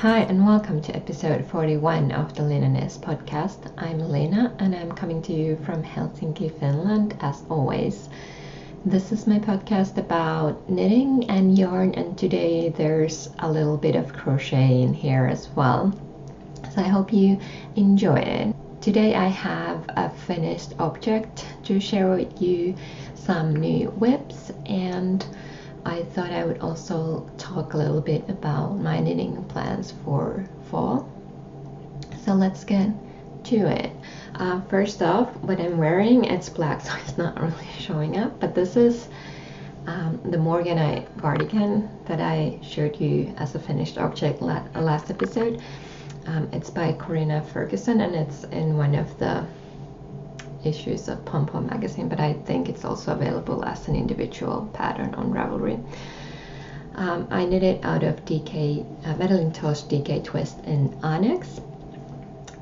Hi and welcome to episode 41 of the Lina Knits podcast. I'm Lina and I'm coming to you from Helsinki, Finland, as always. This is my podcast about knitting and yarn, and today there's a little bit of crochet in here as well. So I hope you enjoy it. Today I have a finished object to share with you, some new whips, and I thought I would also talk a little bit about my knitting plans for fall. So let's get to it. First off, what I'm wearing, it's black, so it's not really showing up, but this is the Morganite cardigan that I showed you as a finished object last episode. It's by Corinna Ferguson and it's in one of the issues of Pom Pom magazine, but I think it's also available as an individual pattern on Ravelry. I knit it out of Medaling Toss DK Twist in Onyx,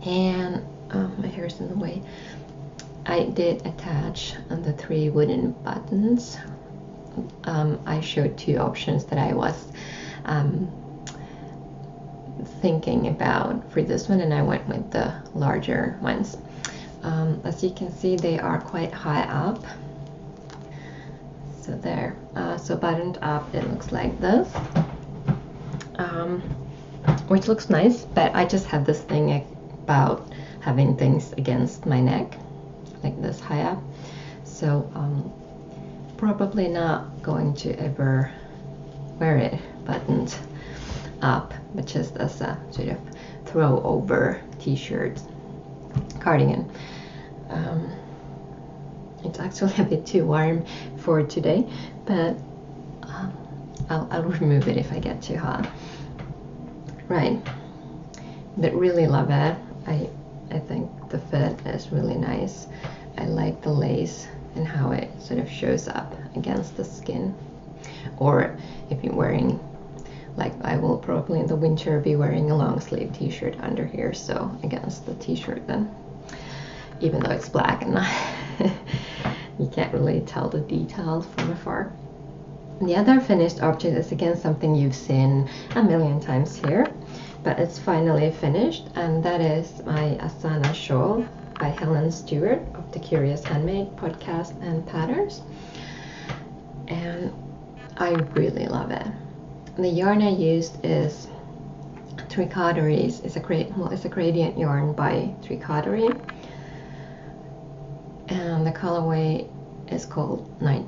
and my hair is in the way. I did attach the 3 wooden buttons. I showed 2 options that I was thinking about for this one, and I went with the larger ones. As you can see, they are quite high up. So there. So buttoned up, it looks like this, which looks nice, but I just have this thing about having things against my neck, like this high up. So probably not going to ever wear it buttoned up, but just as a sort of throw over t-shirt cardigan. It's actually a bit too warm for today, but I'll remove it if I get too hot. Right, but really love it. I think the fit is really nice. I like the lace and how it sort of shows up against the skin. Or if you're wearing, like I will probably in the winter be wearing a long sleeve t-shirt under here, so against the t-shirt then. Even though it's black and you can't really tell the details from afar. The other finished object is again something you've seen a million times here, but it's finally finished, and that is my Asana shawl by Helen Stewart of the Curious Handmade podcast and patterns. And I really love it. The yarn I used is Tricoteries. It's a gradient yarn by Tricotery. And the colorway is called Night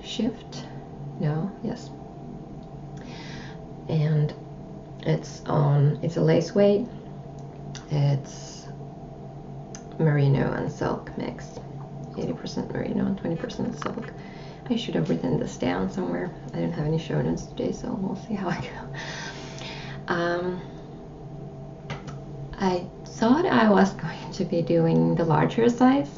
Shift. Yes. And it's a lace weight. It's merino and silk mix. 80% merino and 20% silk. I should have written this down somewhere. I didn't have any show notes today, so we'll see how I go. I thought I was going to be doing the larger size,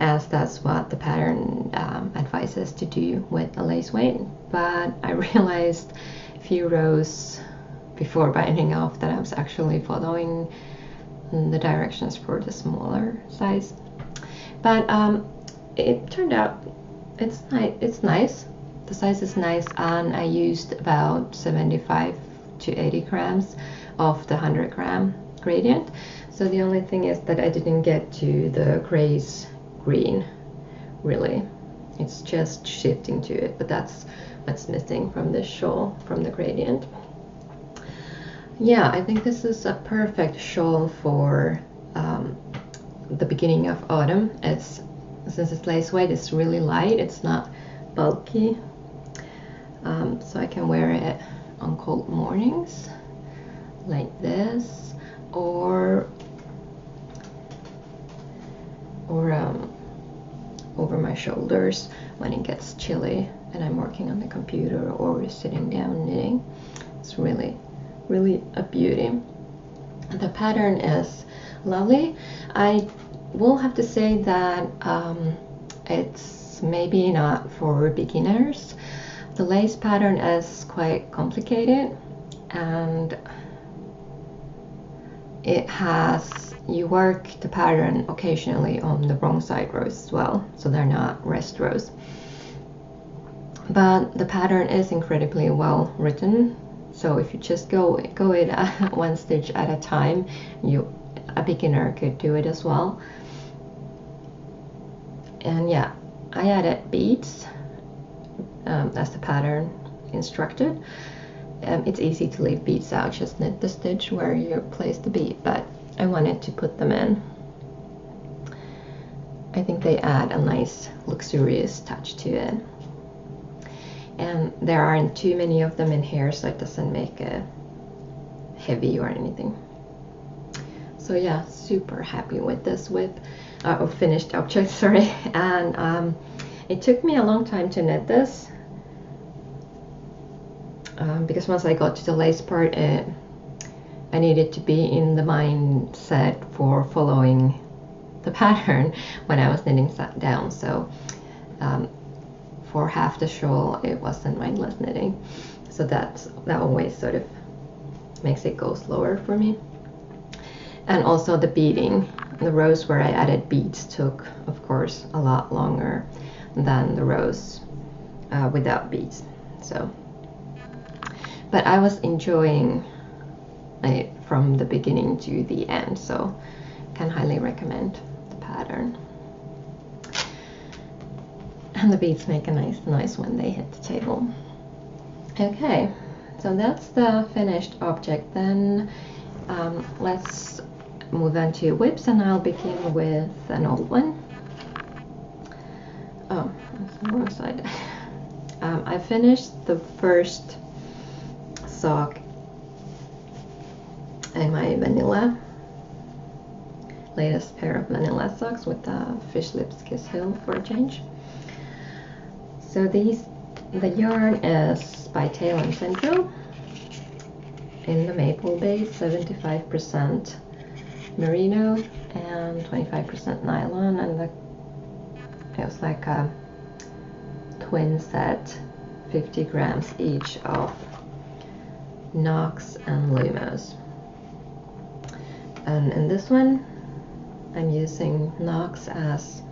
as that's what the pattern advises to do with a lace weight, but I realized a few rows before binding off that I was actually following the directions for the smaller size. But it turned out it's nice. The size is nice, and I used about 75 to 80 grams of the 100 gram gradient. So the only thing is that I didn't get to the grays green, really. It's just shifting to it, but that's what's missing from this shawl, from the gradient. Yeah, I think this is a perfect shawl for the beginning of autumn. Since it's lace weight, it's really light, it's not bulky, so I can wear it on cold mornings like this, or over my shoulders when it gets chilly and I'm working on the computer or sitting down knitting. It's really a beauty. The pattern is lovely. I will have to say that it's maybe not for beginners. The lace pattern is quite complicated, and you work the pattern occasionally on the wrong side rows as well, so they're not rest rows. But the pattern is incredibly well written, So if you just go it one stitch at a time, a beginner could do it as well. And yeah, I added beads as the pattern instructed. It's easy to leave beads out, just knit the stitch where you place the bead, but I wanted to put them in. I think they add a nice luxurious touch to it. And there aren't too many of them in here, so it doesn't make it heavy or anything. So yeah, super happy with this whip, finished object, sorry. And it took me a long time to knit this. Because once I got to the lace part, I needed to be in the mindset for following the pattern when I was knitting down. So for half the shawl, it wasn't mindless knitting. So that always sort of makes it go slower for me. And also the beading, the rows where I added beads took, of course, a lot longer than the rows without beads. So. But I was enjoying it from the beginning to the end, so can highly recommend the pattern. And the beads make a nice noise when they hit the table. Okay, so that's the finished object. Then let's move on to whips, and I'll begin with an old one. Oh, that's the wrong side. I finished the first sock in my latest pair of vanilla socks with the Fish Lips Kiss Hill for a change. So the yarn is by Tail and Central in the maple base, 75% merino and 25% nylon, and it was like a twin set, 50 grams each of Knox and Lumos. And in this one I'm using Knox as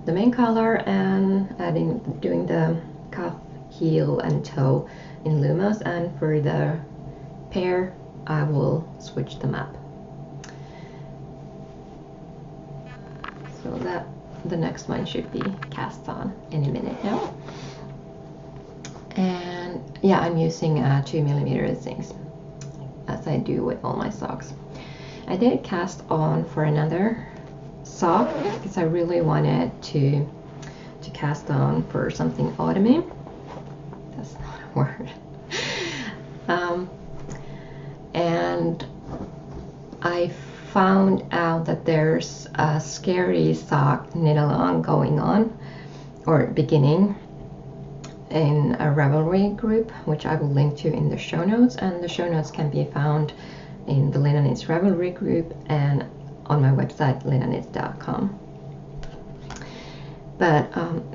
the main color and doing the cuff, heel and toe in Lumos, and for the pair I will switch them up. So that the next one should be cast on any minute now. And yeah, I'm using 2mm zincs, as I do with all my socks. I did cast on for another sock because I really wanted to cast on for something autumny. That's not a word. And I found out that there's a scary sock knit along going on, or beginning, in a Ravelry group, which I will link to in the show notes, and the show notes can be found in the Lina Knits Ravelry group and on my website linaknits.com. But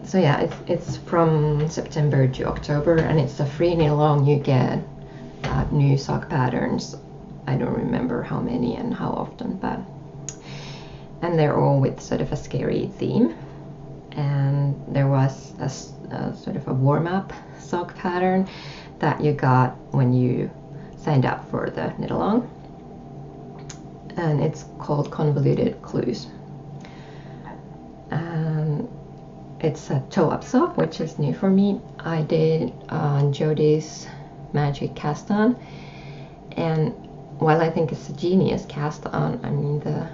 so yeah, it's from September to October, and it's a free knit along. You get new sock patterns. I don't remember how many and how often, and they're all with sort of a scary theme. And there was a sort of a warm-up sock pattern that you got when you signed up for the knit along, and it's called Convoluted Clues. And it's a toe-up sock, which is new for me. I did Jodie's Magic cast on, and while I think it's a genius cast on, I mean the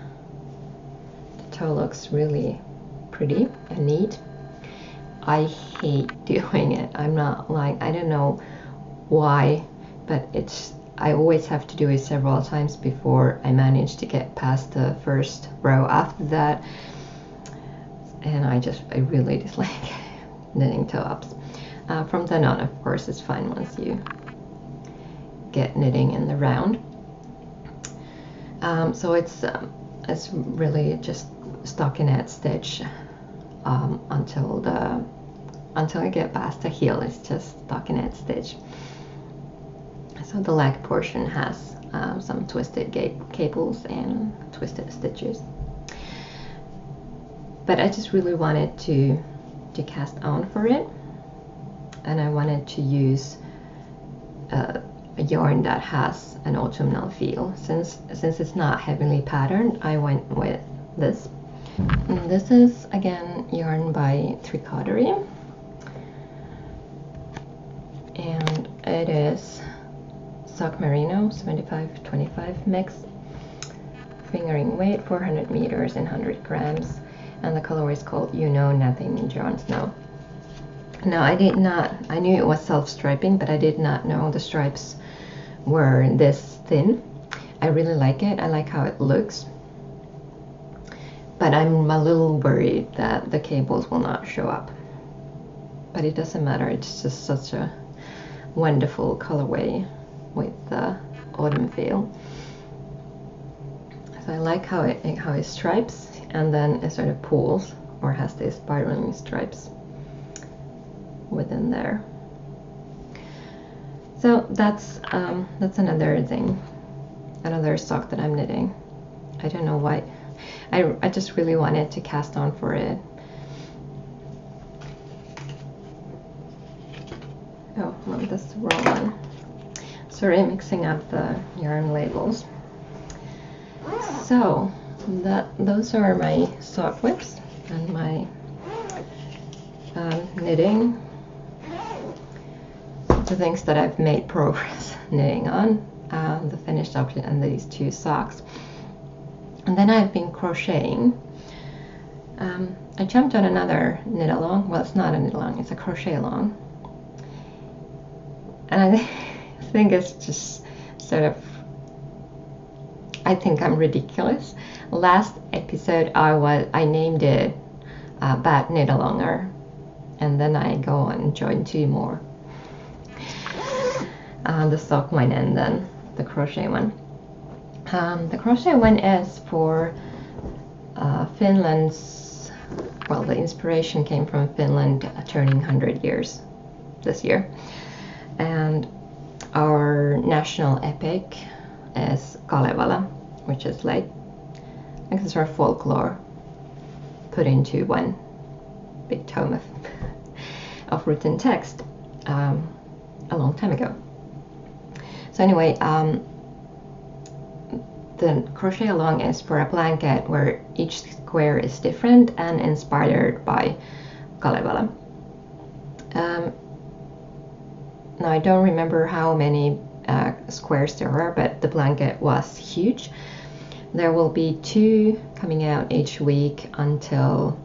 toe looks really pretty and neat. I hate doing it. I'm not like, I don't know why, but I always have to do it several times before I manage to get past the first row after that. And I really dislike knitting toe-ups. From then on, of course, it's fine once you get knitting in the round. So it's really just stockinette stitch until I get past the heel. It's just stockinette stitch. So the leg portion has some twisted cables and twisted stitches. But I just really wanted to cast on for it, and I wanted to use a yarn that has an autumnal feel. Since it's not heavily patterned, I went with this. And this is again yarn by Tricotery, and it is sock merino 75-25 mix, fingering weight 400 meters and 100 grams, and the color is called You Know Nothing Jon Snow. Now I knew it was self-striping, but I did not know the stripes were this thin. I really like it. I like how it looks, but I'm a little worried that the cables will not show up. But it doesn't matter, it's just such a wonderful colorway with the autumn feel. So I like how it stripes, and then it sort of pulls or has these spiraling stripes within there. So that's another thing, another sock that I'm knitting. I don't know why. I just really wanted to cast on for it. Oh, well, that's the wrong one. Sorry, mixing up the yarn labels. So those are my sock whips and my knitting, the things that I've made progress knitting on, the finished object and these two socks. And then I've been crocheting. I jumped on another knit along. Well, it's not a knit along, it's a crochet along. And I think it's just sort of, I think I'm ridiculous. Last episode I named it Bad Knit Alonger, and then I go on and join two more. The sock one and then the crochet one. The crochet one is for Finland's, well, the inspiration came from Finland turning 100 years this year. And our national epic is Kalevala, which is like it's our folklore put into one big tome of written text a long time ago. So anyway, the crochet along is for a blanket where each square is different and inspired by Kalevala. Now I don't remember how many squares there are, but the blanket was huge. There will be 2 coming out each week until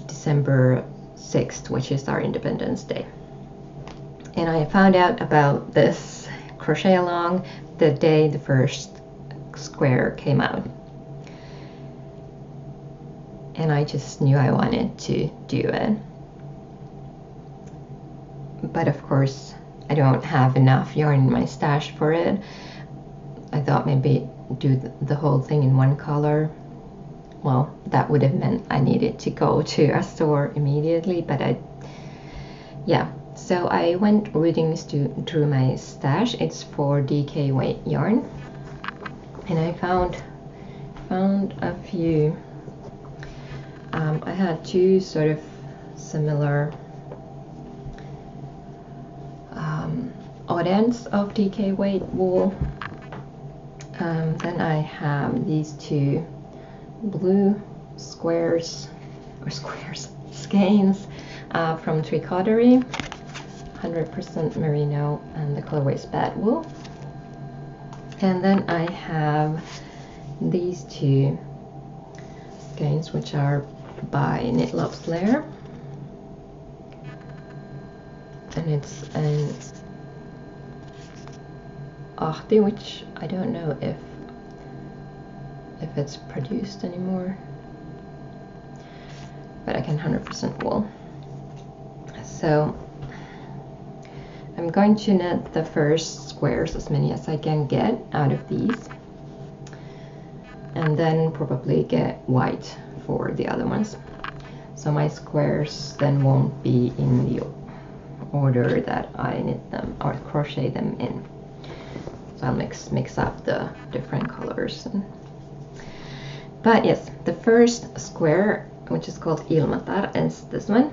December 6th, which is our Independence Day. And I found out about this crochet along the day the first square came out. And I just knew I wanted to do it. But of course, I don't have enough yarn in my stash for it. I thought maybe do the whole thing in one color. Well, that would have meant I needed to go to a store immediately, but so I went reading through my stash. It's for DK weight yarn, and I found a few. I had 2 sort of similar odd ends of DK weight wool. Then I have these 2 blue skeins from Tricotery, 100% merino, and the colorway is bad wool. And then I have these 2 skeins, which are by Knit Love's Lair, and it's an Ahti, which I don't know if it's produced anymore, but I can 100% wool. So I'm going to knit the first squares, as many as I can get out of these, and then probably get white for the other ones. So my squares then won't be in the order that I knit them or crochet them in. So I'll mix up the different colors. But yes, the first square, which is called Ilmatar, is this one.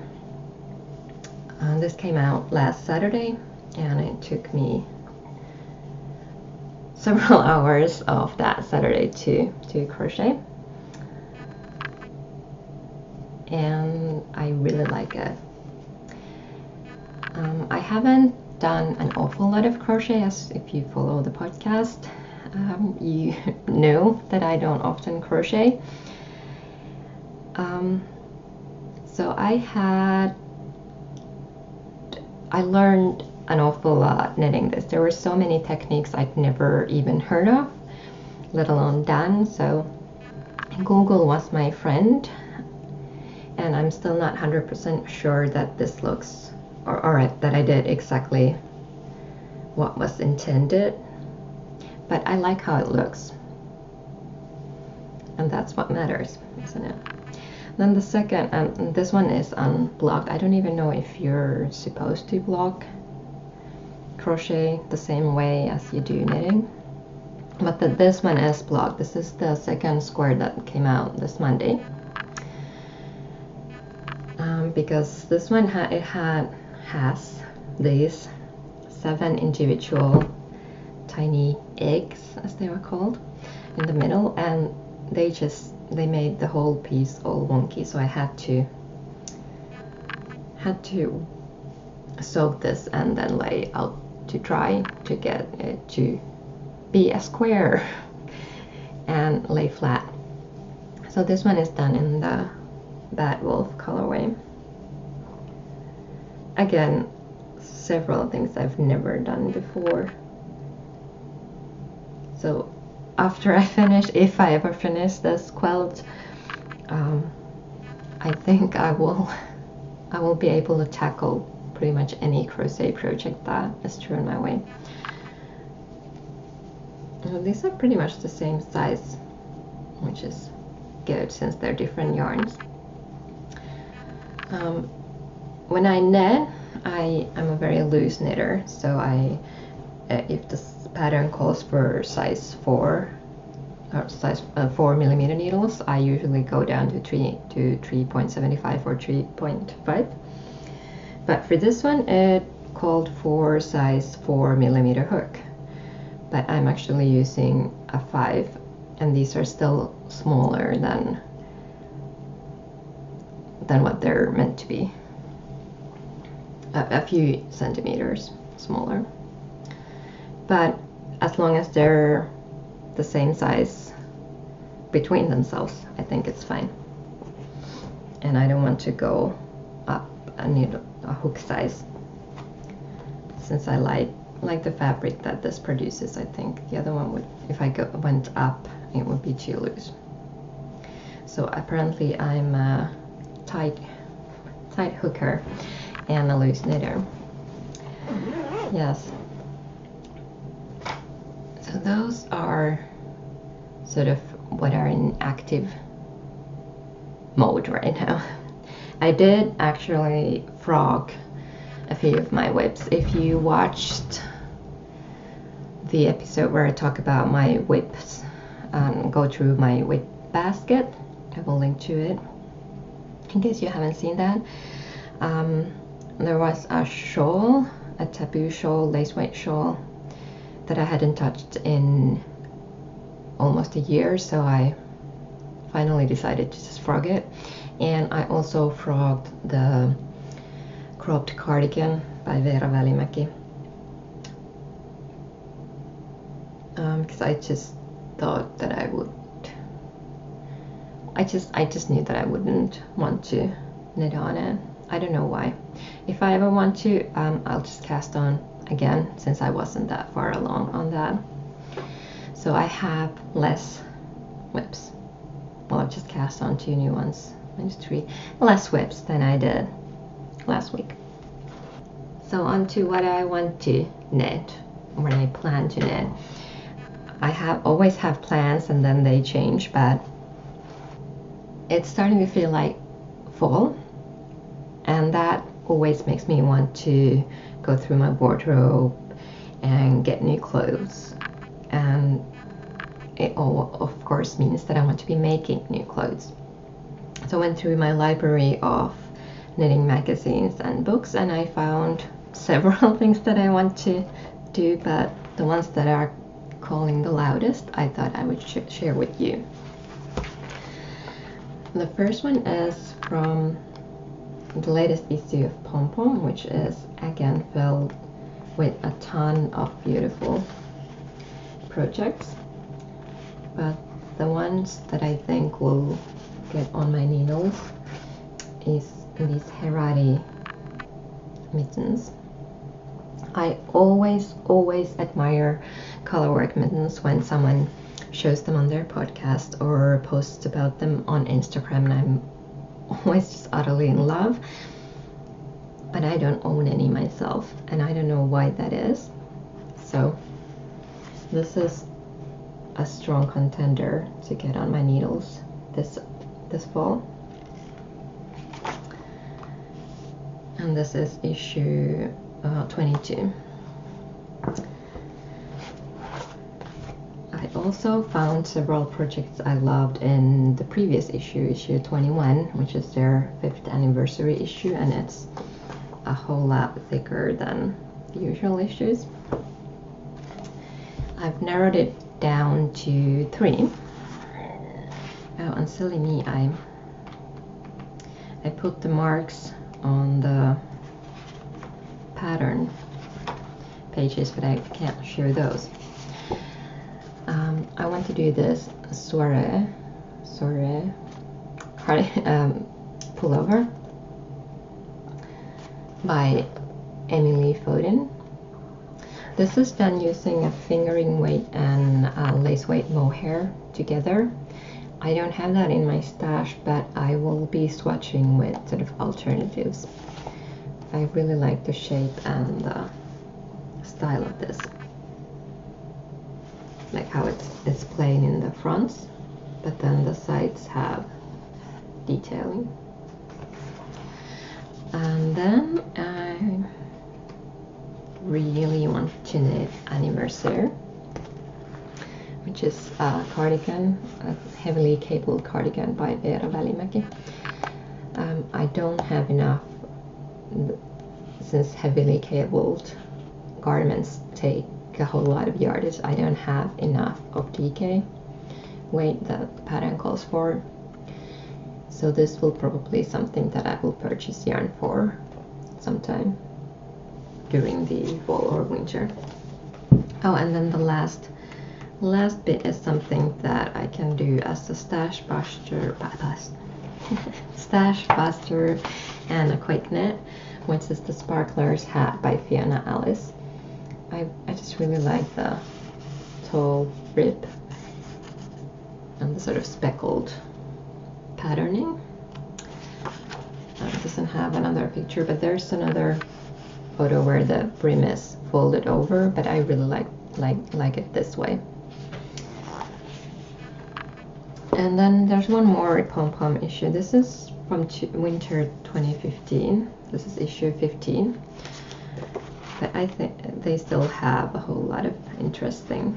This came out last Saturday, and it took me several hours of that Saturday to crochet, and I really like it. I haven't done an awful lot of crochet, as if you follow the podcast, you know that I don't often crochet. So I learned an awful lot knitting this. There were so many techniques I'd never even heard of, let alone done. So Google was my friend, and I'm still not 100% sure that this looks, or that I did exactly what was intended, but I like how it looks, and that's what matters, isn't it? Then the second, and this one is unblocked. I don't even know if you're supposed to block crochet the same way as you do knitting, but this one is blocked. This is the second square that came out this Monday, because this one has these 7 individual tiny eggs, as they are called, in the middle, and they made the whole piece all wonky, so I had to soak this and then lay out to dry to get it to be a square and lay flat. So this one is done in the Bad Wolf colorway. Again, several things I've never done before. So after I finish, if I ever finish this quilt, I think I will be able to tackle pretty much any crochet project that is thrown my way. These are pretty much the same size, which is good since they're different yarns. When I knit, I am a very loose knitter, so if the pattern calls for size 4 or size 4mm needles, I usually go down to 3.75 or 3.5. But for this one, it called for size 4mm hook, but I'm actually using a 5, and these are still smaller than what they're meant to be. A few centimeters smaller, but as long as they're the same size between themselves, I think it's fine. And I don't want to go up a hook size, since I like the fabric that this produces. I think the other one would, if I went up, it would be too loose. So apparently I'm a tight hooker and a loose knitter. Yes. So those are sort of what are in active mode right now. I did actually frog a few of my whips. If you watched the episode where I talk about my whips and go through my whip basket, I will link to it in case you haven't seen that. There was a shawl, a taboo shawl, lace weight shawl, that I hadn't touched in almost a year, so I finally decided to just frog it. And I also frogged the cropped cardigan by Ravelry, because I just thought that I would. I just knew that I wouldn't want to knit on it. I don't know why. If I ever want to, I'll just cast on again, since I wasn't that far along on that. So I have less whips. Well, I've just cast on 2 new ones, minus 3, less whips than I did last week. So on to what I want to knit, when I plan to knit. I always have plans and then they change, but it's starting to feel like fall, and that always makes me want to go through my wardrobe and get new clothes, and it all of course means that I want to be making new clothes. So I went through my library of knitting magazines and books, and I found several things that I want to do, but the ones that are calling the loudest, I thought I would share with you. The first one is from the latest issue of Pom Pom, which is again filled with a ton of beautiful projects, but the ones that I think will get on my needles is these Ravelry mittens. I always admire colorwork mittens when someone shows them on their podcast or posts about them on Instagram, and I'm always just utterly in love. But I don't own any myself, and I don't know why that is. So this is a strong contender to get on my needles this fall. And this is issue 22. I also found several projects I loved in the previous issue 21, which is their 5th anniversary issue, and it's a whole lot thicker than the usual issues. I've narrowed it down to 3. Oh, and silly me, I put the marks on the pattern pages, but I can't show those. I want to do this soiree pullover by Emily Foden. This is done using a fingering weight and lace weight mohair together. I don't have that in my stash, but I will be swatching with sort of alternatives. I really like the shape and the style of this. Like how it's plain in the fronts, but then the sides have detailing. And then I really want to knit Anniversary, which is a cardigan, a heavily cabled cardigan by Veera Välimäki. I don't have enough, since heavily cabled garments take a whole lot of yardage. I don't have enough of DK weight that the pattern calls for. So this will probably something that I will purchase yarn for sometime during the fall or winter. Oh, and then the last bit is something that I can do as a stash buster and a quick knit, which is the Sparkler's hat by Fiona Alice. I just really like the tall rib and the sort of speckled patterning. It doesn't have another picture, but there's another photo where the brim is folded over, but I really like it this way. And then there's one more Pom Pom issue. This is from winter 2015. This is issue 15. But I think they still have a whole lot of interesting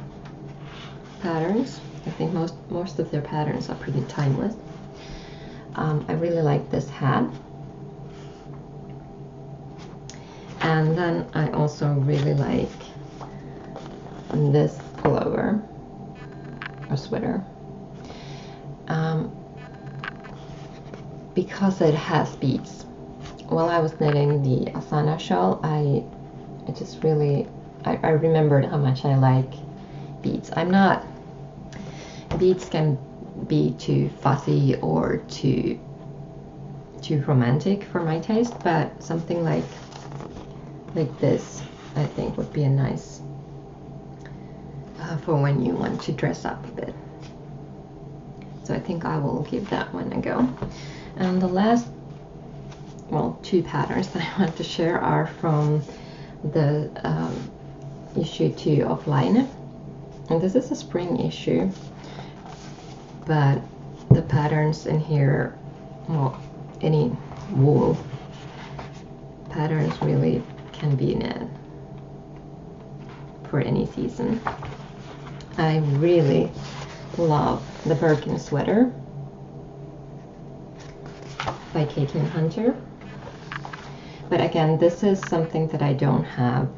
patterns. I think most of their patterns are pretty timeless. I really like this hat. And then I also really like this pullover or sweater. Because it has beads. While I was knitting the Asana shawl, I remembered how much I like beads. Beads can be too fuzzy or too romantic for my taste, but something like this I think would be a nice for when you want to dress up a bit. So I think I will give that one a go. And the last, well, 2 patterns that I want to share are from the issue 2 of Lina. And this is a spring issue, but the patterns in here, well, any wool patterns really can be knit for any season. I really love the Birkin sweater by Caitlin Hunter. But again, this is something that I don't have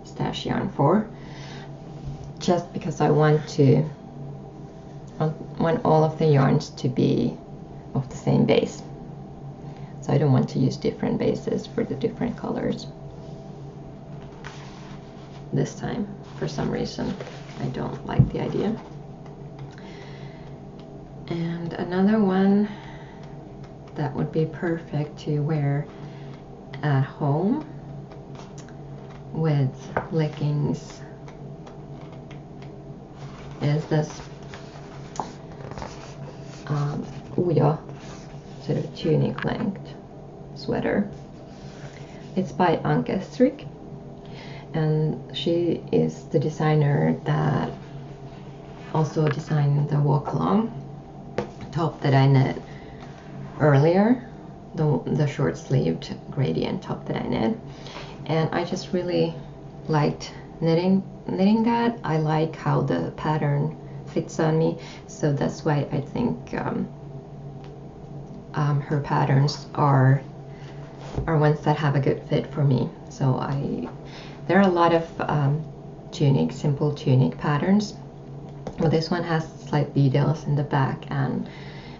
stash yarn for. just because I want all of the yarns to be of the same base. So I don't want to use different bases for the different colors. This time, for some reason, I don't like the idea. And another one that would be perfect to wear at home with leggings is this Ujo sort of tunic length sweater. It's by Anke Stryk, and she is the designer that also designed the walk along top that I knit earlier, the short sleeved gradient top that I knit, and I just really liked knitting that. I like how the pattern fits on me, so that's why I think her patterns are ones that have a good fit for me. So there are a lot of simple tunic patterns, but this one has slight details in the back and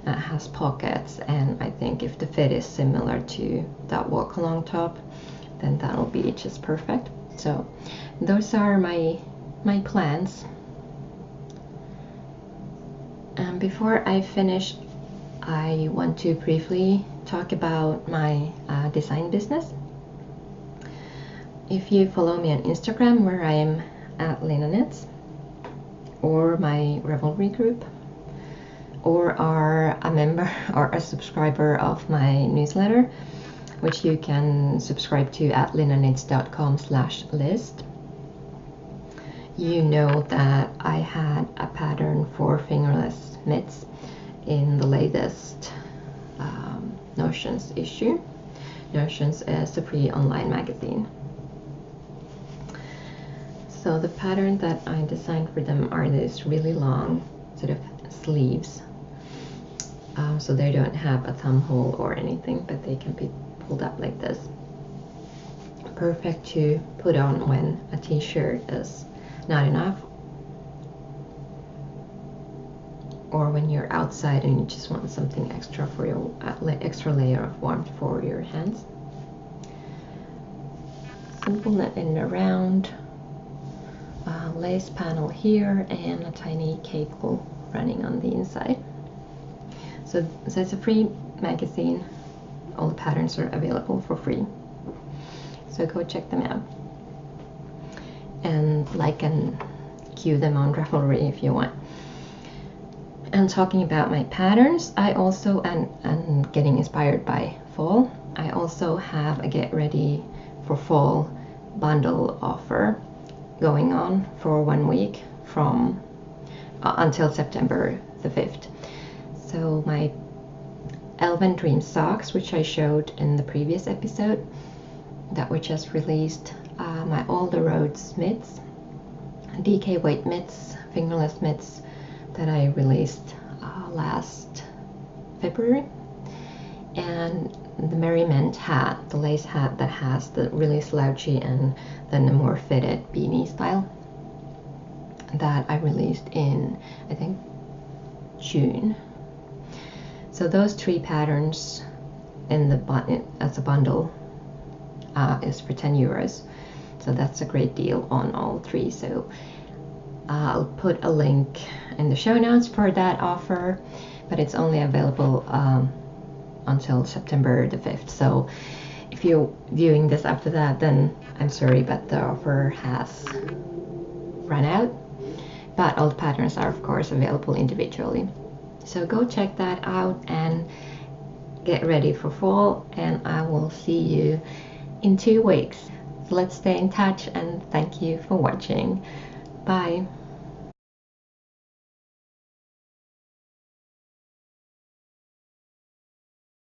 has pockets, and I think if the fit is similar to that walk along top, then that'll be just perfect. So those are my plans. And before I finish, I want to briefly talk about my design business. If you follow me on Instagram, where I am at Lina Knits, or my Ravelry group, or are a member or a subscriber of my newsletter, which you can subscribe to at linaknits.com/list, you know that I had a pattern for fingerless mitts in the latest Notions issue. Notions is a free online magazine. So the pattern that I designed for them are these really long sort of sleeves. So they don't have a thumb hole or anything, but they can be pulled up like this. Perfect to put on when a t-shirt is not enough, or when you're outside and you just want something extra for your extra layer of warmth for your hands. Simple knit in around, lace panel here, and a tiny cable running on the inside. So it's a free magazine. All the patterns are available for free, so go check them out and like and queue them on Ravelry if you want. And talking about my patterns, I also and getting inspired by fall, I also have a get ready for fall bundle offer going on for 1 week from until September the 5th. So my Elven Dream socks, which I showed in the previous episode that we just released, my All the Roads mitts, DK weight mitts, fingerless mitts that I released last February, and the Merriment hat, the lace hat that has the really slouchy and then the more fitted beanie style, that I released in, I think, June. So those 3 patterns in the as a bundle is for €10. So that's a great deal on all 3. So I'll put a link in the show notes for that offer, but it's only available until September the 5th. So if you're viewing this after that, then I'm sorry, but the offer has run out. But all the patterns are of course available individually. So go check that out and get ready for fall, and I will see you in 2 weeks. So let's stay in touch, and thank you for watching. Bye.